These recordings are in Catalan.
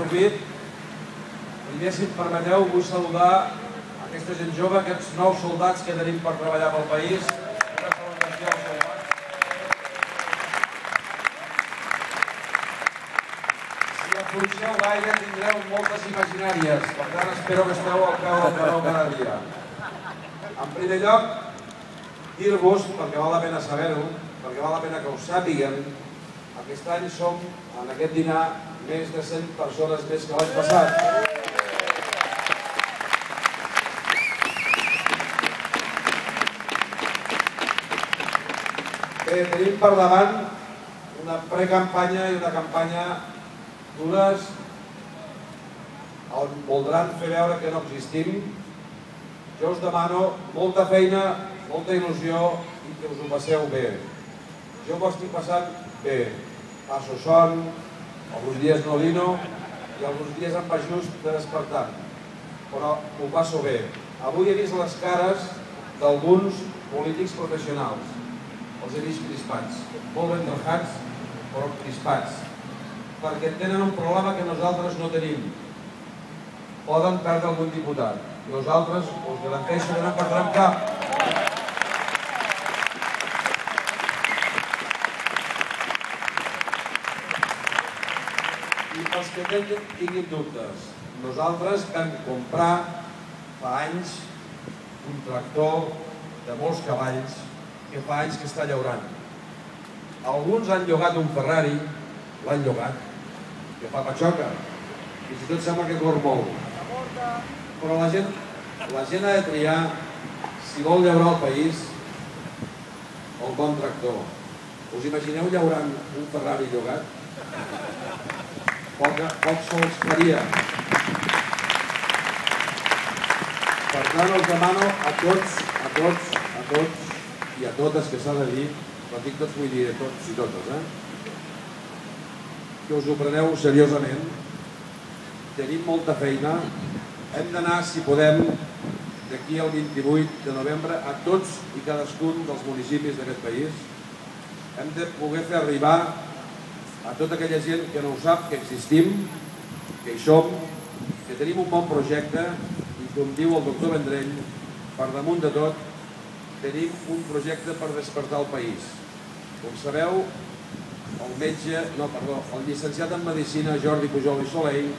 Covid. Primer, si em permeteu, vull saludar aquesta gent jove, aquests nous soldats que tenim per treballar pel país. Una salutació als soldats. Si afluixeu gaire tindreu moltes imaginàries, per tant espero que esteu al peu del canó cada dia. En primer lloc, dir-vos, perquè val la pena saber-ho, perquè val la pena que ho sàpiguen, aquest any som, en aquest dinar, més de 100 persones més que l'any passat. Bé, tenim per davant una precampanya i una campanya dures on voldran fer veure que no existim. Jo us demano molta feina, molta il·lusió i que us ho passeu bé. Jo m'ho estic passant bé. Passo son, alguns dies no dino i alguns dies em va just de despertar. Però m'ho passo bé. Avui he vist les cares d'alguns polítics professionals. Els he vist crispats. Molt ben trajats, però crispats. Perquè tenen un problema que nosaltres no tenim. Poden perdre algun diputat. Nosaltres us garanteixo que no en perdrem cap. I pels que tinguin dubtes, nosaltres vam comprar fa anys un tractor de molts cavalls que fa anys que està llaurant. Alguns han llogat un Ferrari, l'han llogat, que fa patxoca, fins i tot sembla que corre molt. Però la gent ha de triar si vol llaurar el país o el bon tractor. Us imagineu llaurant un Ferrari llogat? Poc sols faria. Per tant, us demano a tots i a totes, que s'ha de dir, quan dic tots vull dir a tots i totes, que us ho preneu seriosament. Tenim molta feina. Hem d'anar, si podem, d'aquí al 28 de novembre a tots i cadascun dels municipis d'aquest país. Hem de poder fer arribar a tota aquella gent que no ho sap, que existim, que hi som, que tenim un bon projecte i, com diu el doctor Vendrell, per damunt de tot, tenim un projecte per despertar el país. Com sabeu, el llicenciat en Medicina Jordi Pujol i Soleil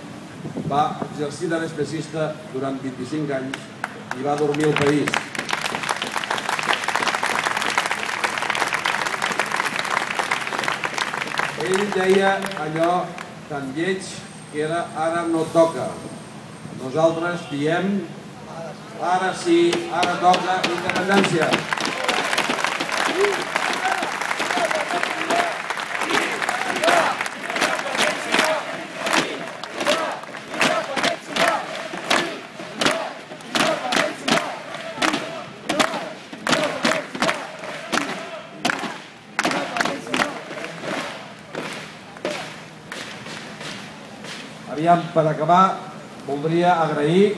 va exercir d'anestesista durant 25 anys i va dormir el país. Ell deia allò tan lleig que era ara no toca. Nosaltres diem ara sí, ara toca independència. Aviam, per acabar, voldria agrair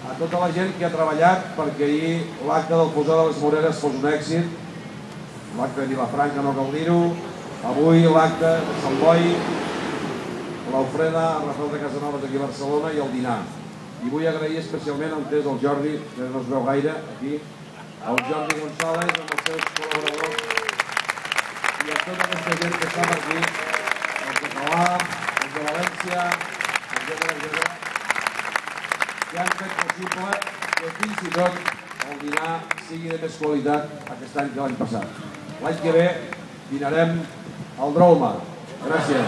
a tota la gent que ha treballat perquè ahir l'acte del Fossar de les Moreres fos un èxit, l'acte de Vilafranca, no cal dir-ho, avui l'acte de Sant Boi, l'ofrena a Rafael de Casanovas aquí a Barcelona i el dinar. I vull agrair especialment al test del Jordi, que no es veu gaire, aquí, al Jordi González, amb els seus col·laboradors, i a tota aquesta gent que està per aquí, els de Calà, els de València, que han fet possible que fins i tot el dinar sigui de més qualitat aquest any que l'any passat. L'any que ve dinarem al Drolma. Gràcies.